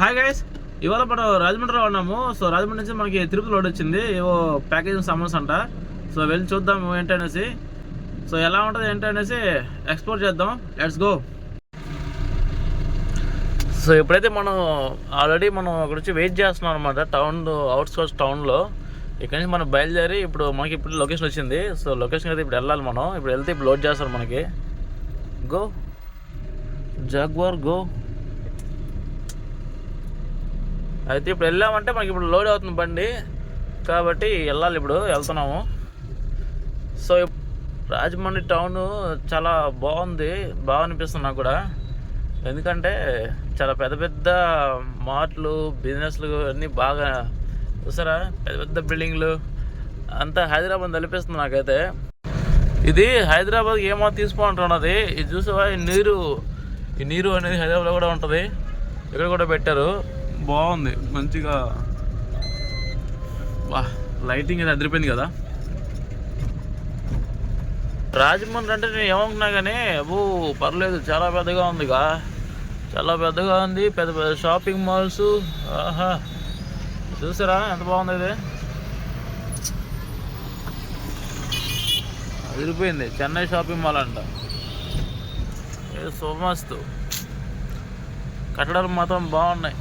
Hi guys, ఇవాళ మనం రాజమండ్రిలో ఉన్నాము. సో రాజమండ్రి నుంచి మనకి తిరుపతి లోడ్ వచ్చింది, ఏవో ప్యాకేజింగ్ సామాన్స్ అంట. సో వెళ్ళి చూద్దాం ఏంటనేసి, సో ఎలా ఉంటుంది ఏంటనేసి ఎక్స్ప్లోర్ చేద్దాం. Let's go. సో ఇప్పుడైతే మనం ఆల్రెడీ అక్కడ వచ్చి వెయిట్ చేస్తున్నాం అనమాట, టౌన్ అవుట్స్కర్ట్స్ టౌన్లో. ఇక్కడ నుంచి మనం బయలుదేరి మనకి ఇప్పుడు లొకేషన్ వచ్చింది. సో లొకేషన్ అయితే ఇప్పుడు వెళ్ళాలి మనం. ఇప్పుడు వెళ్తే ఇప్పుడు లోడ్ చేస్తారు మనకి. Go jaguar go. అయితే ఇప్పుడు వెళ్ళామంటే మనకి ఇప్పుడు లోడ్ అవుతుంది బండి, కాబట్టి వెళ్ళాలి. ఇప్పుడు వెళ్తున్నాము. సో రాజమండ్రి టౌన్ చాలా బాగుంది, బాగా అనిపిస్తుంది నాకు కూడా. ఎందుకంటే చాలా పెద్ద పెద్ద మార్ట్లు, బిజినెస్లు అన్నీ బాగా చూసారా, పెద్ద పెద్ద బిల్డింగ్లు అంతా హైదరాబాద్ తలిపిస్తుంది నాకైతే. ఇది హైదరాబాద్కి ఏమో తీసుకోమంటున్నది. ఇది చూసావా, ఈ నీరు అనేది హైదరాబాద్లో కూడా ఉంటుంది, ఇక్కడ కూడా పెట్టారు. బాగుంది మంచిగా. వా, లైటింగ్ అది అదిరిపోయింది కదా. రాజమండ్రి అంటే నేను ఏమనుకున్నా కానీ పర్లేదు, చాలా పెద్దగా ఉందిగా, చాలా పెద్దగా ఉంది. పెద్ద పెద్ద షాపింగ్ మాల్స్. ఆహా, చూసారా ఎంత బాగుంది ఇది. అదిరిపోయింది. చెన్నై షాపింగ్ మాల్ అంట. ఇది సోమస్తు. కట్టడాలు మాత్రం బాగున్నాయి.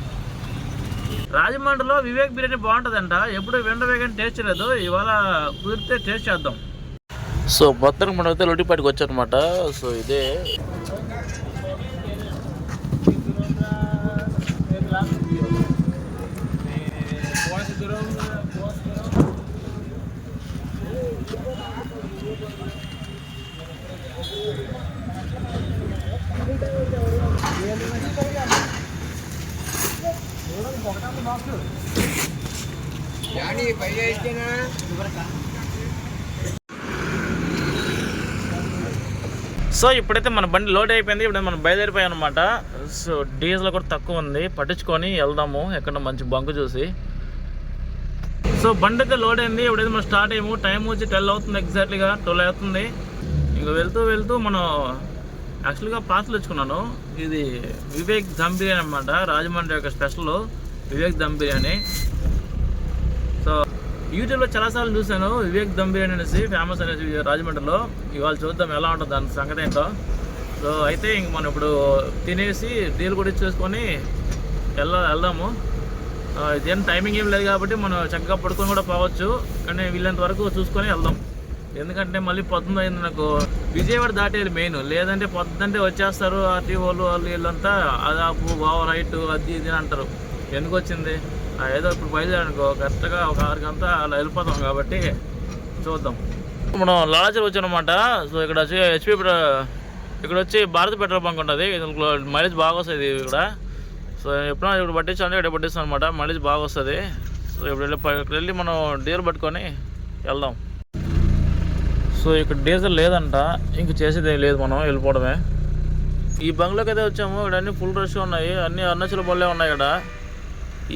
రాజమండ్రిలో వివేక్ బిర్యానీ బాగుంటుందంట. ఎప్పుడు వినడమే కానీ టేస్ట్ లేదు. ఇవాళ కుదిరితే టేస్ట్ చేద్దాం. సో మొత్తం మనం అయితే లొట్టిపాటికి వచ్చారనమాట. సో ఇదే సో ఇప్పుడైతే మన బండి లోడ్ అయిపోయింది. ఇప్పుడు మనం బయలుదేరిపోయాం అనమాట. సో డీజిల్ కూడా తక్కువ ఉంది, పట్టించుకొని వెళ్దాము ఎక్కడ మంచి బంకు చూసి. సో బండి అయితే లోడ్ అయింది. ఇప్పుడైతే మనం స్టార్ట్ అయ్యాము. టైం వచ్చి 12 అవుతుంది, ఎగ్జాక్ట్లీగా 12 అవుతుంది. ఇంకా వెళ్తూ మనం యాక్చువల్గా పార్సల్ తెచ్చుకున్నాను. ఇది వివేక్ దమ్ బిర్యానీ అనమాట, రాజమండ్రి యొక్క స్పెషల్ వివేక్ దమ్ బిర్యానీ. సో యూట్యూబ్లో చాలాసార్లు చూశాను వివేక్ దమ్ బిర్యానీ అనేసి, ఫేమస్ అనేసి రాజమండ్రిలో. ఇవాళ చూద్దాం ఎలా ఉంటుంది దాని సంగతి ఏంటో. సో అయితే ఇంక మనం ఇప్పుడు తినేసి డీల్ కూడా ఇచ్చేసుకొని వెళ్దాము. ఇదేం టైమింగ్ ఏం లేదు కాబట్టి మనం చక్కగా పడుకొని కూడా పోవచ్చు, కానీ వీళ్ళంత వరకు చూసుకొని వెళ్దాం. ఎందుకంటే మళ్ళీ పొద్దున్న అయింది నాకు, విజయవాడ దాటేది మెయిన్. లేదంటే పొద్దుంటే వచ్చేస్తారు ఆర్టీఓలు వాళ్ళు, వీళ్ళంతా అదాపు బావ రైట్ అది ఇది అంటారు. ఎందుకు వచ్చింది ఏదో ఇప్పుడు బయలుదేరనుకో కరెక్ట్గా ఒక 6 గంటల అలా వెళ్ళిపోతాం. కాబట్టి చూద్దాం. మనం లాలాచల్ వచ్చామన్నమాట. సో ఇక్కడ వచ్చి హెచ్పి, ఇక్కడ వచ్చి భారత్ పెట్రోల్ బంక్ ఉంటుంది. మైలేజ్ బాగా వస్తుంది ఇక్కడ. సో ఎప్పుడైనా ఇప్పుడు పట్టించాలంటే ఇక్కడ పట్టిస్తాం అనమాట, మైలేజ్ బాగా వస్తుంది. సో ఇప్పుడు వెళ్ళి మనం డీజిల్ పట్టుకొని వెళ్దాం. సో ఇక్కడ డీజిల్ లేదంట, ఇంక చేసేది ఏం లేదు, మనం వెళ్ళిపోవడమే. ఈ బంగ్లోకి అయితే వచ్చాము. ఇక్కడ అన్నీ ఫుల్ రష్గా ఉన్నాయి, అన్నీ అన్నచుల బళ్ళే ఉన్నాయి. ఇక్కడ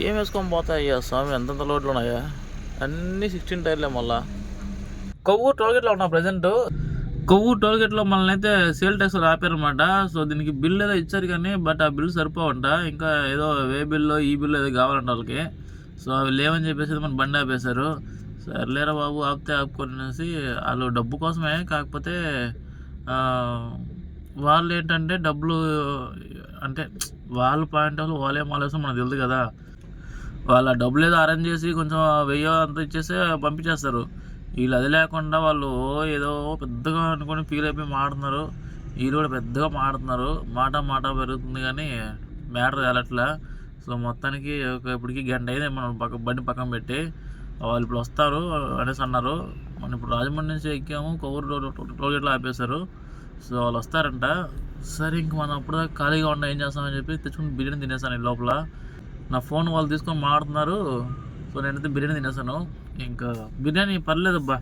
ఏం వేసుకొని పోతాయ్యా స్వామి, ఎంతంత లోడ్లు ఉన్నాయా, అన్నీ 16 టైర్లే. మళ్ళా కొవ్వూరు టోల్గేట్లో ఉన్నా ప్రజెంట్. కొవ్వూరు టోల్గేట్లో మనల్ని అయితే సేల్ ట్యాక్స్ ఆపారనమాట. సో దీనికి బిల్ ఏదో ఇచ్చారు కానీ, బట్ ఆ బిల్ సరిపోవంట. ఇంకా ఏదో వే బిల్లు ఈ బిల్లు ఏదో కావాలంట వాళ్ళకి. సో అవి లేవని చెప్పేసి మన బండి ఆపేశారు. సర్లేరా బాబు, ఆపితే ఆపుకొనేసి వాళ్ళు డబ్బు కోసమే. కాకపోతే వాళ్ళు ఏంటంటే డబ్బులు అంటే వాళ్ళ పాయింట్ ఆఫ్ వాళ్ళేం ఆలోచన మనకు తెలియదు కదా. వాళ్ళ డబ్బులు ఏదో అరేంజ్ చేసి కొంచెం 1000 అంతా ఇచ్చేస్తే పంపించేస్తారు. వీళ్ళు అది లేకుండా వాళ్ళు ఏదో పెద్దగా అనుకొని ఫీల్ అయిపోయి మాడుతున్నారు. వీళ్ళు కూడా పెద్దగా మాడుతున్నారు. మాట పెరుగుతుంది కానీ మ్యాటర్ తేలట్లే. సో మొత్తానికి ఇప్పటికి గంట అయింది మనం బండి పక్కన పెట్టి. వాళ్ళు ఇప్పుడు వస్తారు అనేసి అన్నారు. మనం ఇప్పుడు రాజమండ్రి నుంచి ఎక్కాము, కొవ్వూరు టోల్గేట్లో ఆపేశారు. సో వాళ్ళు వస్తారంట. సరే ఇంక మనం అప్పుడు ఖాళీగా ఉన్నా ఏం చేస్తామని చెప్పి తెచ్చుకుని బిర్యానీ తినేసాను. ఈ లోపల నా ఫోన్ వాళ్ళు తీసుకొని మాడుతున్నారు. సో నేనైతే బిర్యానీ తినేసాను. ఇంకా బిర్యానీ పర్లేదబ్బా,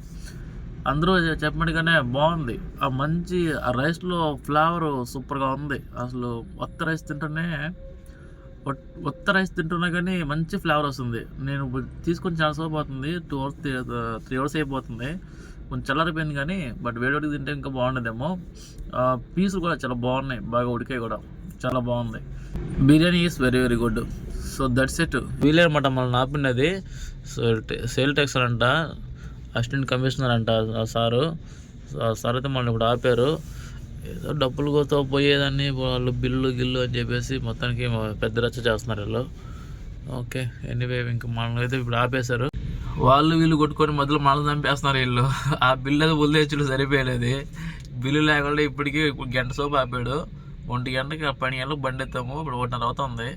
అందరూ చెప్పినట్టుగానే బాగుంది. ఆ మంచి ఆ రైస్లో ఫ్లేవర్ సూపర్గా ఉంది. అసలు ఒత్త రైస్ తింటున్నా కానీ మంచి ఫ్లేవర్ వస్తుంది. నేను తీసుకొని చాలా సేపు అవుతుంది, 3 అవర్స్ అయిపోతుంది. కొంచెం చల్లారిపోయింది కానీ, బట్ వేడికి తింటే ఇంకా బాగుండేదేమో. పీసులు కూడా చాలా బాగున్నాయి, బాగా ఉడికాయి కూడా, చాలా బాగుంది. Biryani is very very good. So that's it. వీలే అనమాట మనల్ని ఆపినది. సో సేల్ ట్యాక్స్ అంట, అసిస్టెంట్ కమిషనర్ అంట ఆ సారు. ఆ సార్ అయితే మనల్ని ఇప్పుడు ఆపారు. ఏదో డబ్బులు కోతో పోయేదాన్ని వాళ్ళు బిల్లు గిల్లు అని చెప్పేసి మొత్తానికి పెద్ద రచ్చ చేస్తున్నారు వీళ్ళు. ఓకే, ఎనీవే ఇంకా మనల్ని అయితే ఇప్పుడు ఆపేశారు. వాళ్ళు వీళ్ళు కొట్టుకొని మధ్యలో మనల్ని చంపేస్తున్నారు వీళ్ళు. ఆ బిల్లు అది వదిలేచులు సరిపోయలేదు. బిల్లు లేకుండా ఇప్పటికీ గంట సేపు ఆపాడు. 1 గంటకి 12 గంటలకు బండి ఎత్తాము. ఇప్పుడు 1:30 అవుతుంది.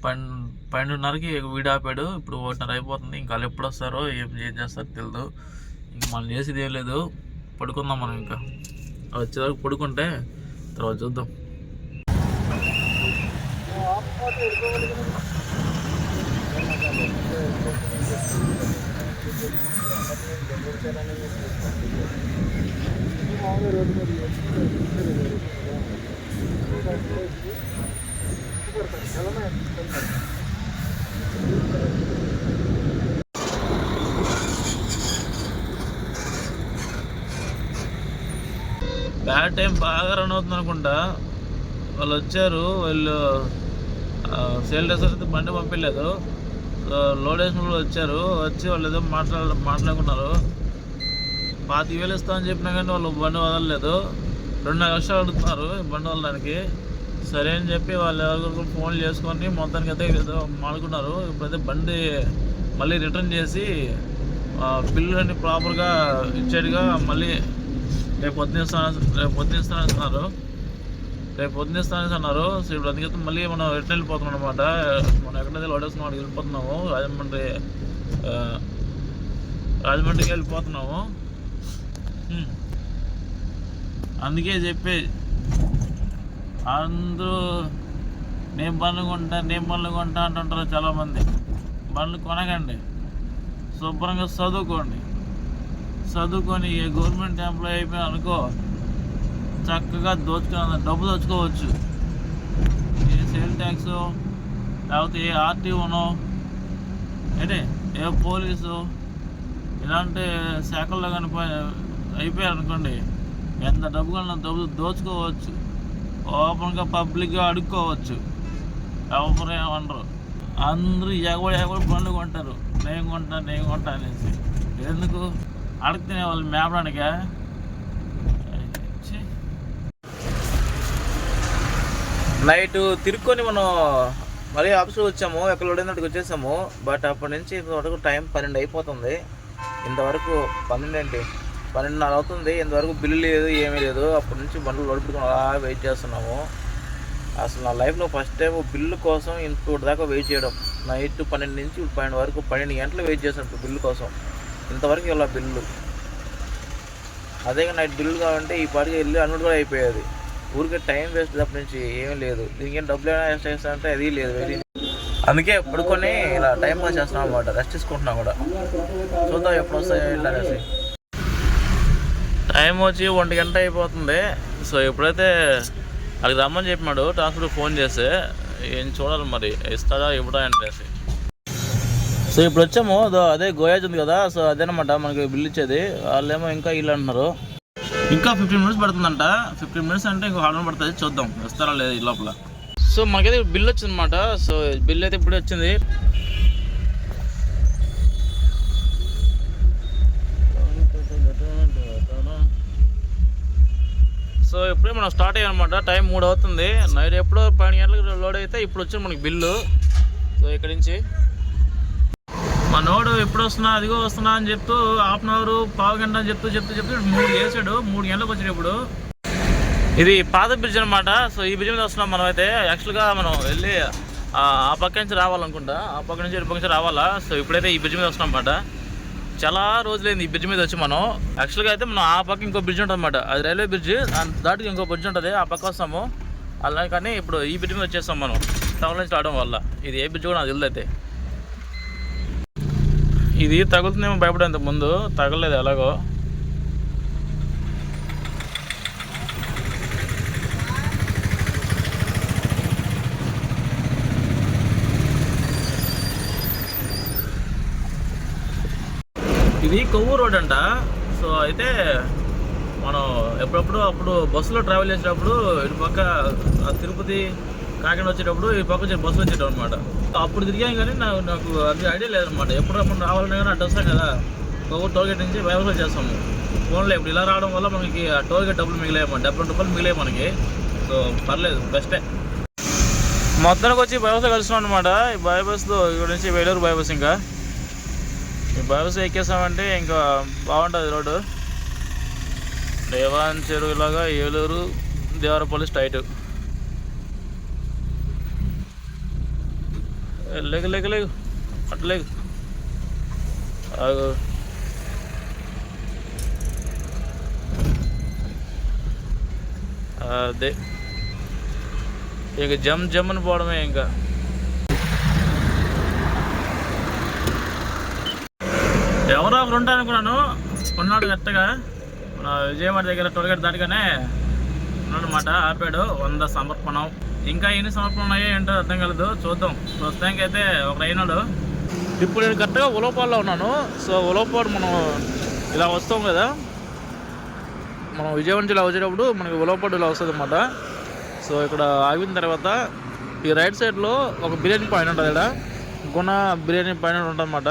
12:30కి వీడు ఆపాడు. ఇప్పుడు 1:30 అయిపోతుంది. ఇంకా వాళ్ళు ఎప్పుడు వస్తారో ఏం చేస్తారో తెలియదు. ఇంక మనం చేసేది ఏం లేదు, పడుకుందాం మనం. ఇంకా వచ్చేవరకు పడుకుంటే తర్వాత చూద్దాం. బ్యాడ్ టైం బాగా రన్ అవుతుంది అనుకుంటా. వాళ్ళు వచ్చారు, వాళ్ళు సేల్ డ్రెస్ అయితే బండి పంపించలేదు. సో లోడ్ వేసిన వాళ్ళు వచ్చి వాళ్ళు ఏదో మాట్లాడుకున్నారు. 25,000 ఇస్తామని చెప్పినా కానీ వాళ్ళు బండి వదలలేదు. 2.5 లక్షలు అడుగుతున్నారు బండి వదలడానికి. సరే అని చెప్పి వాళ్ళు ఎవరికొకరు ఫోన్లు చేసుకొని మొత్తానికి అయితే ఏదో మాడుకున్నారు. ఇప్పుడైతే బండి మళ్ళీ రిటర్న్ చేసి బిల్లు అన్ని ప్రాపర్గా ఇచ్చేట్టుగా మళ్ళీ రేపు పొద్దున ఇస్తానని అన్నారు. సో ఇప్పుడు అందుకైతే మళ్ళీ మనం రిటర్న్ వెళ్ళిపోతున్నాం అనమాట. మనం ఎక్కడైతే లోడ్ వేసుకున్న వాడికి వెళ్ళిపోతున్నాము. రాజమండ్రికి వెళ్ళిపోతున్నాము. అందుకే చెప్పి అందరూ నేను బండ్లు కొంటా అంటుంటారు చాలామంది. బండ్లు కొనకండి, శుభ్రంగా చదువుకొని ఏ గవర్నమెంట్ ఎంప్లాయీ అయిపోయినా అనుకో, చక్కగా డబ్బు దోచుకోవచ్చు. ఏ సేల్ ట్యాక్స్ లేకపోతే ఏ ఆర్టీఓనో అంటే ఏ పోలీసు ఇలాంటి శాఖల్లో కానీ అయిపోయారు అనుకోండి, ఎంత డబ్బు కన్నా డబ్బు దోచుకోవచ్చు. ఓపెన్గా పబ్లిక్గా అడుక్కోవచ్చు. ఎవరు ఏమనరు. అందరూ ఎగబడి బండ్లు కొంటారు. నేను కొంటా అనేసి. ఎందుకు అడుగుతున్నా వాళ్ళు మేపడానికా? నైట్ తిరుక్కొని మనం మళ్ళీ ఆఫీస్లో వచ్చాము. ఎక్కడ లోడైనట్టుకు వచ్చేసాము. బట్ అప్పటి నుంచి ఇంతవరకు టైం 12 అయిపోతుంది. ఇంతవరకు 12:30 అవుతుంది. ఇంతవరకు బిల్లు లేదు, ఏమీ లేదు. అప్పటి నుంచి బండ్లు లోడ్ పెట్టుకుని అలా వెయిట్ చేస్తున్నాము. అసలు నా లైఫ్లో ఫస్ట్ టైం బిల్లు కోసం ఇంతటి దాకా వెయిట్ చేయడం. నైట్ 12 నుంచి 12 వరకు 12 గంటలు వెయిట్ చేస్తాను బిల్లు కోసం. ఇంతవరకు ఇలా బిల్లు అదే నైట్ బిల్లు కావాలంటే ఈ పాటికి వెళ్ళి అన్నుడు కూడా అయిపోయేది. ఊరికే టైం వేస్ట్ తప్ప నుంచి ఏమీ లేదు. దీనికి డబ్బులు ఏమైనా ఎక్స్ట్రా చేస్తా అంటే అది లేదు. అందుకే పడుకొని ఇలా టైం పాస్ చేస్తున్నాం అనమాట. రెస్ట్ తీసుకుంటున్నాం కూడా. చూద్దాం ఎప్పుడు వస్తాయో వెళ్ళాలి. టైం వచ్చి 1 గంట అయిపోతుంది. సో ఎప్పుడైతే అక్కడికి రమ్మని చెప్పినాడు ట్రాన్స్పోర్ట్ ఫోన్ చేస్తే ఏం చూడాలి మరి ఇస్తాడా ఇవ్వడా అనేసి. సో ఇప్పుడు వచ్చాము. అదే గోయాజ్ ఉంది కదా, సో అదేనమాట మనకి బిల్ ఇచ్చేది. వాళ్ళేమో ఇంకా ఇల్లు అంటున్నారు. ఇంకా 15 మినిట్స్ పడుతుందంట. 15 మినిట్స్ అంటే ఇంకో హాఫ్ పడుతుంది. చూద్దాం వస్తారా లేదు ఈ లోపల. సో మనకైతే బిల్ వచ్చింది అనమాట. సో బిల్ అయితే ఇప్పుడే వచ్చింది. సో ఇప్పుడే మనం స్టార్ట్ అయ్యామన్నమాట. టైం 3 అవుతుంది. నైట్ ఎప్పుడో 12 గంటలకు లోడ్ అయితే ఇప్పుడు వచ్చింది మనకి బిల్లు. సో ఇక్కడి నుంచి మనోడు ఎప్పుడు వస్తున్నా అదిగో వస్తున్నా అని చెప్తూ ½ అవర్ పావు గంట అని చెప్తూ 3 చేసాడు. 3 గంటలకు వచ్చాడు ఇప్పుడు. ఇది పాత బ్రిడ్జ్ అనమాట. సో ఈ బ్రిడ్జ్ మీద వస్తున్నాం మనం అయితే. యాక్చువల్గా మనం వెళ్ళి ఆ పక్క నుంచి రావాలనుకుంటా. ఆ పక్క నుంచి ఇటు పక్క నుంచి రావాలా. సో ఇప్పుడైతే ఈ బ్రిడ్జ్ మీద వస్తున్నాం అనమాట. చాలా రోజులైంది ఈ బ్రిడ్జ్ మీద వచ్చి మనం. యాక్చువల్గా అయితే మనం ఆ పక్క ఇంకో బ్రిడ్జ్ ఉంటుంది అనమాట. అది రైల్వే బ్రిడ్జ్. దాటికి ఇంకో బ్రిడ్జ్ ఉంటుంది. ఆ పక్క వస్తాము అలా. కానీ ఇప్పుడు ఈ బ్రిడ్జ్ మీద వచ్చేస్తాం మనం టౌన్ నుంచి రావడం వల్ల. ఇది ఏ బ్రిడ్జ్ కూడా నాకు తెలియదు. అయితే ఇది తగులుతుందేమో భయపడేంత ముందు తగలేదు ఎలాగో. ఇది కొవ్వూరు రోడ్ అంట. సో అయితే మనం అప్పుడు బస్సులో ట్రావెల్ చేసేటప్పుడు ఇటు పక్క తిరుపతి కాకినాడ వచ్చేటప్పుడు ఈ పక్క వచ్చే బస్సు వచ్చేటప్పుడు అనమాట. అప్పుడు తిరిగాం కానీ నాకు అది ఐడియా లేదనమాట. ఎప్పుడు మనం రావాలన్నా కానీ అడ్డు వస్తాం కదా, ఒక టోల్గేట్ నుంచి బైపాస్ చేస్తాము. ఫోన్లో ఇప్పుడు ఇలా రావడం వల్ల మనకి ఆ టోల్గేట్ డబ్బులు మిగిలేయమాట, 70 రూపాయలు మిగిలే మనకి. సో పర్లేదు, బెస్టే. మొత్తానికి వచ్చి బైపాస్లో కలిసినాం అనమాట. ఈ బైపాస్లో ఇక్కడ నుంచి వేలూరు బైపాస్. ఇంకా ఈ బైపాస్ ఎక్కేసామంటే ఇంకా బాగుంటుంది రోడ్డు. దేవాన్ చెరువు ఇలాగా ఏలూరు దేవరపల్లి స్ట్రైట్. లేకు లేకు లేకు అట్లేకు అదే ఇక జమ్మని పోవడమే. ఇంకా ఎవరో ఒకరు ఉంటాను అనుకున్నాను, ఉన్నాడు కరెక్ట్గా. మన విజయవాడ దగ్గర టోల్గేట్ దాటిగానే ఉన్నాడనమాట. ఆపాడు 100 సమర్పణం. ఇంకా ఎన్ని సమర్పణలు ఉన్నాయో ఏంటో అర్థం కలదు, చూద్దాం. ప్రస్తుతానికి అయితే ఒకడు అయినాడు. ఇప్పుడు నేను కరెక్ట్గా ఉలవపాడులో ఉన్నాను. సో ఉలవపాడు మనం ఇలా వస్తాం కదా, మనం విజయవాడ నుంచి ఇలా వచ్చేటప్పుడు మనకి ఉలవపాడు ఇలా వస్తుంది అన్నమాట. సో ఇక్కడ ఆగిన తర్వాత ఈ రైట్ సైడ్లో ఒక బిర్యానీ పాయింట్ ఉంటుంది. ఇక్కడ గుణ బిర్యానీ పాయింట్ ఉంటుంది అన్నమాట.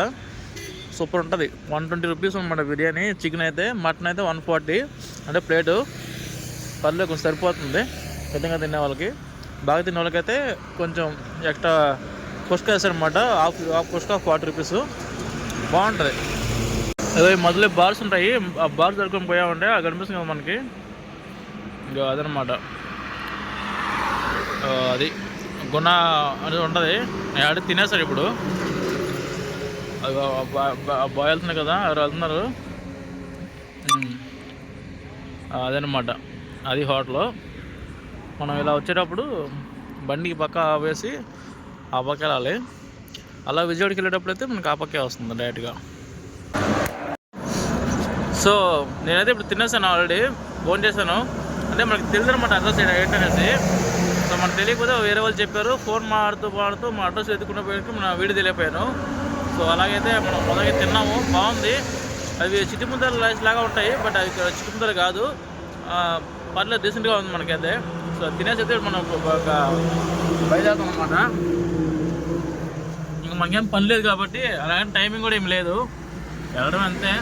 సూపర్ ఉంటుంది. 120 రూపీస్ అనమాట బిర్యానీ. చికెన్ అయితే, మటన్ అయితే 140. అంటే ప్లేటు పర్లేదు, కొంచెం సరిపోతుంది పెద్దగా తినే వాళ్ళకి. బాగా తినే వాళ్ళకైతే కొంచెం ఎక్స్ట్రా కుష్కా వేస్తారనమాట. Half కుష్కా 40 rupees. బాగుంటుంది. అదే మొదలు బార్స్ ఉంటాయి, ఆ బార్స్ దొరుకుని పోయామంటే అది కనిపిస్తుంది కదా మనకి. ఇంకా అదనమాట, అది గుణ అనేది ఉంటుంది. నేను అడిగి తినేసారు. ఇప్పుడు బాయ్ వెళ్తున్నాయి కదా, ఎవరు వెళ్తున్నారు. అదనమాట, అది హోటల్. మనం ఇలా వచ్చేటప్పుడు బండికి పక్క వేసి ఆ పక్క వెళ్ళాలి. అలా విజయవాడకి వెళ్ళేటప్పుడు అయితే మనకి ఆ పక్కే వస్తుంది డైరెక్ట్గా. సో నేనైతే ఇప్పుడు తినేసాను, ఆల్రెడీ ఫోన్ చేశాను. అంటే మనకి తెలుసు అనమాట అడ్రస్ ఏంటనేసి. సో మనకు తెలియకపోతే వేరే వాళ్ళు చెప్పారు. ఫోన్ మాడుతూ మా అడ్రస్ ఎత్తుకున్న పోయి మన వీడియో తెలియపోయాను. సో అలాగైతే మనం మొదలైతే తిన్నాము, బాగుంది. అవి చిట్టుముద్దలు రైస్ లాగా ఉంటాయి, బట్ అవి చిట్టుముద్దలు కాదు. పర్లేదు, డీసెంట్గా ఉంది మనకైతే. సో తినేసి అయితే మనం బయలుదేరుతాం అనమాట. ఇంకా మనకేం పని లేదు కాబట్టి, అలాగే టైమింగ్ కూడా ఏం లేదు, వెళ్ళడం అంతే.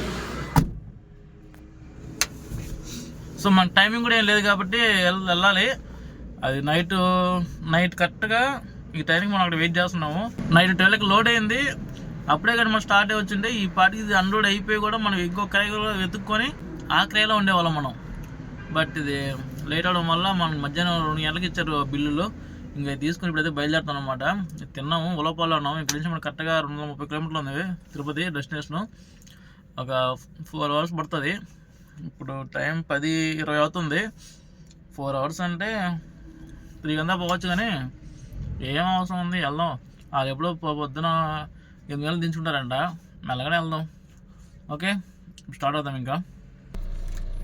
సో మన టైమింగ్ కూడా ఏం లేదు కాబట్టి వెళ్ళాలి. అది నైట్ కరెక్ట్గా ఈ టైంకి మనం అక్కడ వెయిట్ చేస్తున్నాము. నైట్ 12కి లోడ్ అయింది. అప్పుడే కానీ మనం స్టార్ట్ అయ్యి వచ్చింటే ఈ పాటికి ఇది అన్లోడ్ అయిపోయి కూడా మనం ఇంకో క్రయ వెతుక్కొని ఆ క్రయలో ఉండేవాళ్ళం మనం. బట్ ఇది లేట్ అవడం వల్ల మనం మధ్యాహ్నం 2 గంటలకు ఇచ్చారు బిల్లులు. ఇంకా తీసుకుని ఇప్పుడైతే బయలుదేరుతాం అనమాట. తిన్నాము, ఉలవపాడులో ఉన్నాము. ఇక్కడ నుంచి మనం కరెక్ట్గా 230 కిలోమీటర్లు ఉంది తిరుపతి డెస్టినేషను. ఒక 4 అవర్స్ పడుతుంది. ఇప్పుడు టైం 10:20 అవుతుంది. 4 అవర్స్ అంటే 3 గంటలు పోవచ్చు, కానీ ఏం అవసరం ఉంది, వెళ్దాం. అది ఎప్పుడో పొద్దున 8 గంటలు దించుకుంటారంట, మెల్లగానే వెళ్దాం. ఓకే, స్టార్ట్ అవుతాం. ఇంకా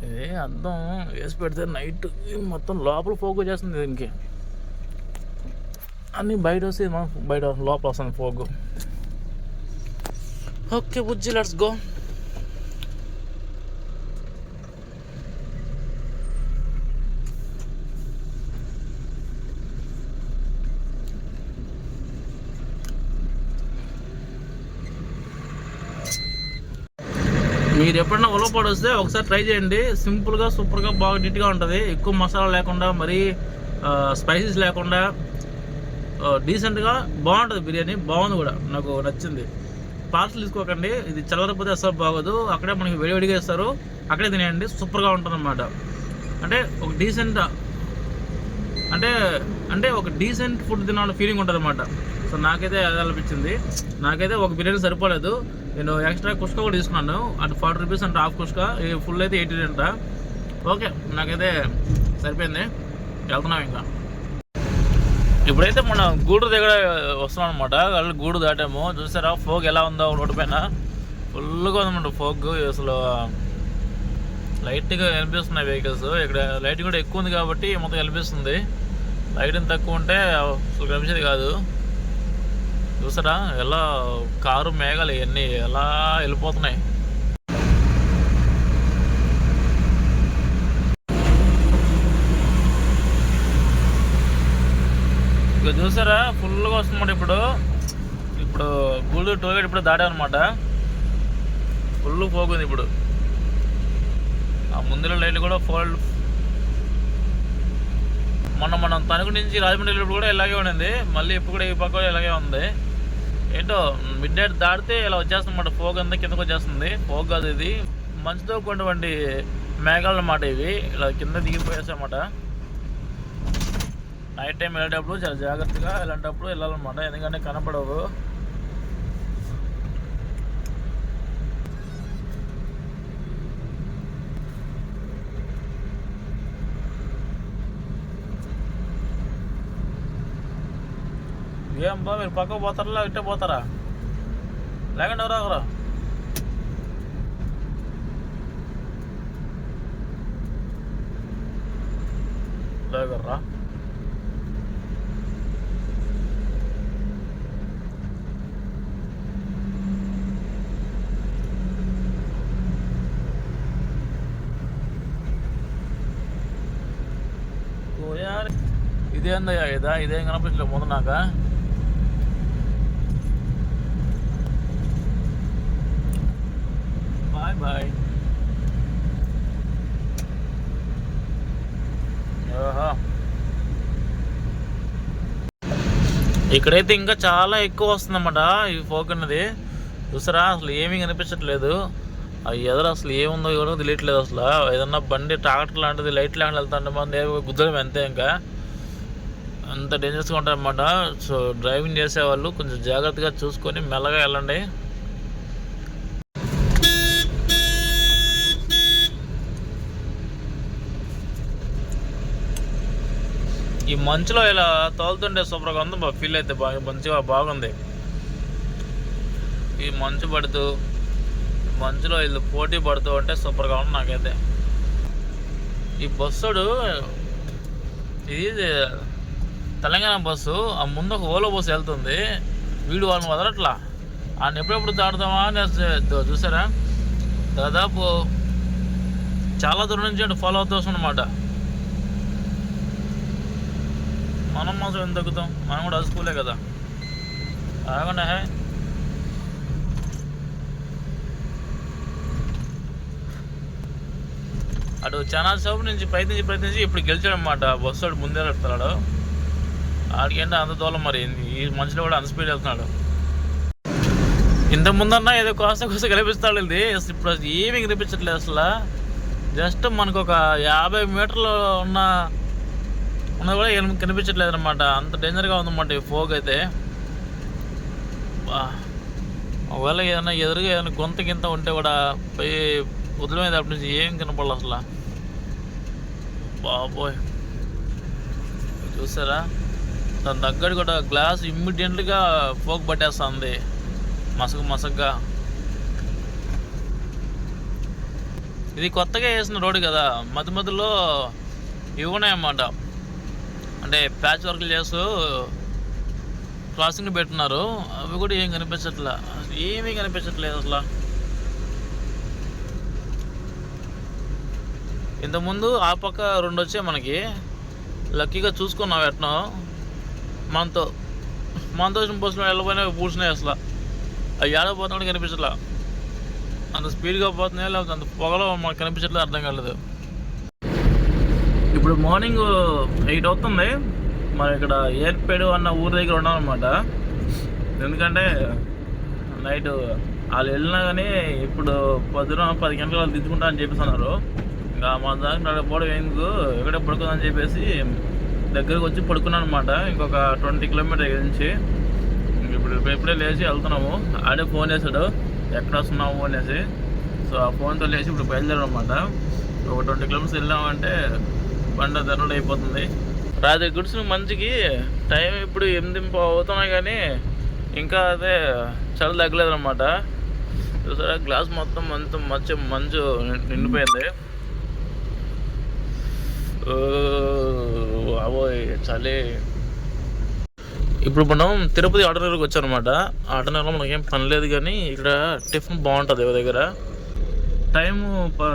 ఇది అద్దం వేసి పెడితే నైట్ మొత్తం లోపల ఫోగు చేస్తుంది. దీనికి అన్నీ బయట వస్తే బయట లోపల వస్తుంది ఫోగు. ఓకే బుజ్జి, లెట్స్ గో. మీరు ఎప్పుడైనా ఉలవపాడు వస్తే ఒకసారి ట్రై చేయండి. సింపుల్గా, సూపర్గా, బాగా నీట్గా ఉంటుంది. ఎక్కువ మసాలా లేకుండా, మరీ స్పైసెస్ లేకుండా డీసెంట్గా బాగుంటుంది బిర్యానీ. బాగుంది కూడా, నాకు నచ్చింది. పార్సల్ తీసుకోకండి, ఇది చల్లకపోతే అసలు బాగోదు. అక్కడే మనకి వేడివేడిగా ఇస్తారు, అక్కడే తినేయండి. సూపర్గా ఉంటుంది అన్నమాట. అంటే ఒక డీసెంట్ అంటే ఒక డీసెంట్ ఫుడ్ తినాలని ఫీలింగ్ ఉంటుంది అన్నమాట. సో నాకైతే అది అనిపించింది. నాకైతే ఒక బిర్యానీ సరిపోలేదు. నేను ఎక్స్ట్రా కుష్కా కూడా తీసుకున్నాను. అటు 40 రూపీస్ అంటే హాఫ్ కుష్కా, ఫుల్ అయితే 80 అంట. ఓకే, నాకైతే సరిపోయింది. వెళ్తున్నాం ఇంకా. ఇప్పుడైతే మన గూడూరు దగ్గర వస్తున్నాం అనమాట. గూడు దాటాము. చూసారా ఫోగ్ ఎలా ఉందో రోడ్డు పైన. ఫుల్గా ఉందన్నమాట ఫోగ్. అసలు లైట్గా కనిపిస్తున్నాయి వెహికల్స్. ఇక్కడ లైట్ కూడా ఎక్కువ ఉంది కాబట్టి మొత్తం కనిపిస్తుంది. లైట్ తక్కువ ఉంటే అసలు కనిపించేది కాదు. చూసారా ఎలా కారు మేఘాలు ఇవన్నీ ఎలా వెళ్ళిపోతున్నాయి. చూసారా ఫుల్గా వస్తుందన్నమాట. ఇప్పుడు గూడూరు టోల్గేట్ ఇప్పుడు దాటామన్నమాట. ఫుల్ పోగుంది ఇప్పుడు. ఆ ముందులో లైట్లు కూడా మనం తణుకు నుంచి రాజమండ్రి వెళ్ళినప్పుడు కూడా ఇలాగే ఉండింది. మళ్ళీ ఇప్పుడు కూడా ఈ పక్క కూడా ఇలాగే ఉంది. ఏంటో మిడ్ నైట్ దాటితే ఇలా వచ్చేస్తుందన్నమాట. ఫోగ్ అంతా కిందకు వచ్చేస్తుంది. ఫోగ్ కాదు, ఇది మంచుతో కూడినటువంటి మేఘాలు అన్నమాట. ఇవి ఇలా కింద దిగిపోయేసామన్నమాట. నైట్ టైం వెళ్ళేటప్పుడు చాలా జాగ్రత్తగా ఇలాంటప్పుడు వెళ్ళాలన్నమాట, ఎందుకంటే కనపడవు. ఏం బా మీరు పక్కకు పోతారా ఇట్టే పోతారా? లేకండి ఎవరా ఒకరు లేకర్రా. ఇదేందయ్యా ఇదేం కనిపించలేదు ముందు నాక. Bye bye. ఇక్కడైతే ఇంకా చాలా ఎక్కువ వస్తుందన్నమాట ఈ ఫోక్ అన్నది. చూసారా అసలు ఏమీ కనిపించట్లేదు. ఆ ఎదురు అసలు ఏముందో కూడా తెలియట్లేదు. అసలు ఏదన్నా బండి ట్రాక్టర్ లాంటిది లైట్ లాంటి వెళ్తాంటే మన గుద్దడం అంతే. ఇంకా అంత డేంజరస్గా ఉంటాయి అన్నమాట. సో డ్రైవింగ్ చేసేవాళ్ళు కొంచెం జాగ్రత్తగా చూసుకొని మెల్లగా వెళ్ళండి. ఈ మంచులో ఇలా తోలుతుంటే సూపర్గా ఉంది. ఫీల్ అయితే మంచిగా బాగుంది. ఈ మంచు పడుతూ మంచులో వీళ్ళు పోటీ పడుతూ ఉంటే సూపర్గా ఉంది నాకైతే. ఈ బస్సుడు ఇది తెలంగాణ బస్సు. ఆ ముందు ఒక ఓలో బస్సు వెళ్తుంది. వీడు వాళ్ళని వదలట్లా. ఆయన ఎప్పుడెప్పుడు దాటుదామా అని చూసారా, దాదాపు చాలా దూరం నుంచి ఫాలో అవుతూ వస్తుంది అన్నమాట. మనం మాత్రం ఎంత తగ్గుతాం, మనం కూడా అదుసుకోలే కదా. ఆగండి హే. అటు చాలా సేపు నుంచి ప్రయత్నించి ఇప్పుడు గెలిచాడు అన్నమాట. బస్సు వాడు ముందే పెడతాడు. ఆడికంటే అంత దూరం మరి ఈ మనుషులు కూడా అంత స్పీడ్ వెళ్తున్నాడు. ఇంత ముందన్నా ఏదో కోస కనిపిస్తాడు. ఇది ఇప్పుడు ఏమీ కనిపించట్లేదు అసలు. జస్ట్ మనకు ఒక 50 మీటర్లు ఉన్నది కూడా ఏం కనిపించట్లేదు అనమాట. అంత డేంజర్గా ఉందన్నమాట ఈ ఫోగ్ అయితే. ఒకవేళ ఏదైనా ఎదురుగా ఏదైనా గింత ఉంటే కూడా పోయి వదిలిపోయింది. అప్పటి నుంచి ఏం కనపడదు అసలు. బాబోయ్ చూసారా, దాని దగ్గర కూడా గ్లాస్ ఇమ్మీడియట్గా ఫోగ్ పట్టేస్తుంది మసగ్గా. ఇది కొత్తగా వేసిన రోడ్డు కదా, మధ్యలో ఇవి ఉన్నాయన్నమాట. అంటే ప్యాచ్ వర్క్లు చేస్తూ క్రాసింగ్ పెట్టున్నారు. అవి కూడా ఏం కనిపించట్లే, ఏమీ కనిపించట్లేదు అసలు. ఇంతకుముందు ఆ పక్క 2 వచ్చాయి మనకి. లక్కీగా చూసుకున్నాం ఎట్నో. మనతో వచ్చిన బస్సులో వెళ్ళబోయినా పూడ్చినాయి అసలు. అవి ఏడపోతున్నాడు కనిపించట్లా. అంత స్పీడ్గా పోతున్నాయో లేకపోతే అంత పొగలో మనకు కనిపించట్లేదు, అర్థం కాలేదు. ఇప్పుడు మార్నింగ్ 8 అవుతుంది. మనం ఇక్కడ ఏర్పేడు అన్న ఊరి దగ్గర ఉన్నామన్నమాట. ఎందుకంటే నైట్ వాళ్ళు వెళ్ళినా కానీ ఇప్పుడు 10 గంటలు వాళ్ళు దిద్దుకుంటా అని చెప్పేస్తున్నారు. ఇంకా మన దాకా పోవడం ఎందుకు, ఎక్కడే పడుకుందని చెప్పేసి దగ్గరకు వచ్చి పడుకున్నాను అనమాట. ఇంకొక 20 కిలోమీటర్ నుంచి ఇప్పుడే లేచి వెళ్తున్నాము. ఆడే ఫోన్ చేశాడు ఎక్కడ వస్తున్నాము అనేసి. సో ఆ ఫోన్తో లేచి ఇప్పుడు బయలుదేరాం అనమాట. ఒక 20 కిలోమీటర్స్ వెళ్ళామంటే బండ ధరలు అయిపోతుంది. రాత్రి గుడిసిన మంచుకి టైం ఇప్పుడు 8 అవుతున్నాయి కానీ ఇంకా అదే చలి తగ్గలేదు అనమాట. చూసారా గ్లాస్ మొత్తం మంచు నిండిపోయింది. అవోయ్ చలి. ఇప్పుడు మనం తిరుపతి ఆటోనగర్కి వచ్చామన్నమాట. ఆటోనగర్లో మనకేం పని లేదు కానీ ఇక్కడ టిఫిన్ బాగుంటుంది ఎవరి దగ్గర. టైము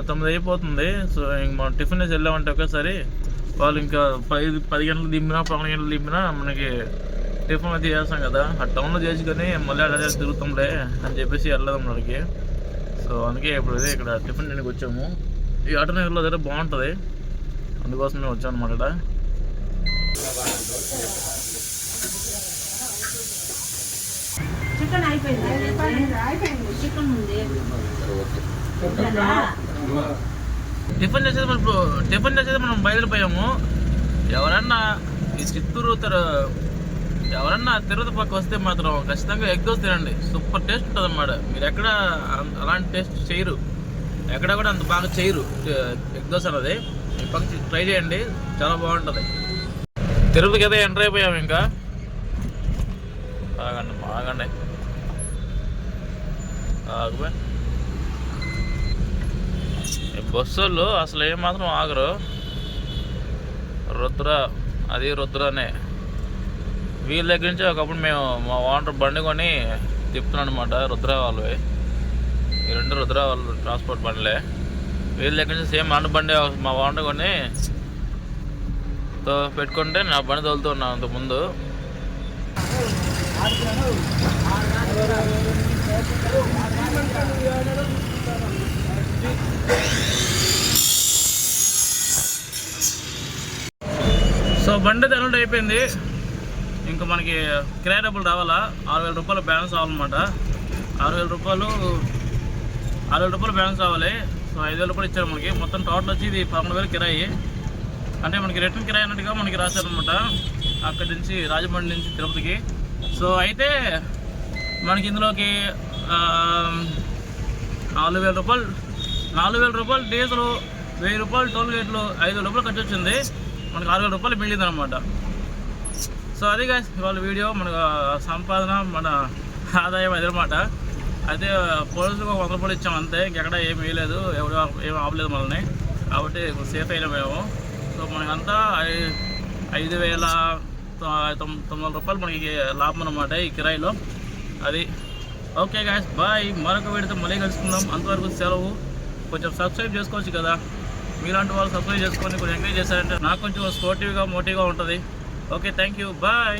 9 అయిపోతుంది. సో ఇంక మనం టిఫిన్ వేసి వెళ్ళామంటే ఒకేసారి వాళ్ళు ఇంకా 10 గంటలు దింపినా 12 గంటలు దింపినా మనకి టిఫిన్ అయితే చేస్తాం కదా, ఆ టౌన్లో చేసుకొని మళ్ళీ అదే తిరుగుతాంలే అని చెప్పేసి వెళ్ళదాం అక్కడికి. సో అందుకే ఇప్పుడు ఇదే ఇక్కడ టిఫిన్ తినడానికి వచ్చాము. ఈ ఆటోనగర్లో దగ్గర బాగుంటుంది, అందుకోసమే వచ్చాం అనమాట. ఇక్కడ చికెన్ అయిపోయింది, చికెన్ ఉంది. టిఫిన్ చేసేది మనం బయలుదేరిపోయాము. ఎవరన్నా ఈ చిత్తూరు ఎవరన్నా తిరుపతి పక్క వస్తే మాత్రం ఖచ్చితంగా ఎగ్ దోశ తినండి. సూపర్ టేస్ట్ ఉంటుంది అన్నమాట. మీరు ఎక్కడ అలాంటి టేస్ట్ చేయరు, ఎక్కడ కూడా అంత బాగా చేయరు ఎగ్ దోశ అనేది. ఈ పక్క ట్రై చేయండి, చాలా బాగుంటుంది. తిరుపతికి అయితే ఎంటర్ అయిపోయాము. ఇంకా బాగండి బస్సు వాళ్ళు అసలు ఏమాత్రం ఆగరు. రుద్రనే వీళ్ళ దగ్గర నుంచి ఒకప్పుడు మేము మా ఓనర్ బండి కొని తిప్పుతున్నాం అనమాట. రుద్ర వాళ్ళవి, ఈ రెండు రుద్ర వాళ్ళు ట్రాన్స్పోర్ట్ బండ్లే. వీళ్ళ దగ్గర నుంచి సేమ్ మన బండి మా ఓనర్ కొని పెట్టుకుంటే నా బండి తోలుతూ ఉన్నాను అంతకుముందు. సో బండి అలౌట్ అయిపోయింది. ఇంకా మనకి కిరాయి డబ్బులు రావాలా, 6,000 రూపాయలు బ్యాలెన్స్ అవ్వాలన్నమాట. 6,000 రూపాయలు బ్యాలెన్స్ రావాలి. సో 5,000 రూపాయలు ఇచ్చారు మనకి. మొత్తం టోటల్ వచ్చి ఇది 11,000 కిరాయి. అంటే మనకి రిటర్న్ కిరాయి అన్నట్టుగా మనకి రాశారనమాట, అక్కడి నుంచి రాజమండ్రి నుంచి తిరుపతికి. సో అయితే మనకి ఇందులోకి 4,000 రూపాయలు డీజిల్, 1,000 రూపాయలు టోల్ గేట్లు, 5,000 రూపాయలు ఖర్చు వచ్చింది. మనకు 6,000 రూపాయలు మిగిలింది అనమాట. సో అది గాయ్స్ ఇవాళ వీడియో. మన సంపాదన, మన ఆదాయం అదనమాట. అయితే పోలీసులకు 100 రూపాయలు ఇచ్చాం అంతే, ఇంకెక్కడ ఏమి వేయలేదు, ఏమి ఆపలేదు మనల్ని. కాబట్టి సేఫ్ అయినా మేము. సో మనకంతా 5,900 రూపాయలు మనకి లాభం అనమాట ఈ కిరాయిలో. అది ఓకే గాయ్స్, బాయ్. మరొక వీడియోతో మళ్ళీ కలుసుకుందాం. అంతవరకు సెలవు. కొంచెం సబ్స్క్రైబ్ చేసుకోవచ్చు కదా, మీలాంటి వాళ్ళు సబ్స్క్రైబ్ చేసుకొని కొంచెం ఎంకరేజ్ చేశారంటే నాకు కొంచెం స్పోర్టివ్గా మోటివ్గా ఉంటుంది. Okay, thank you, bye.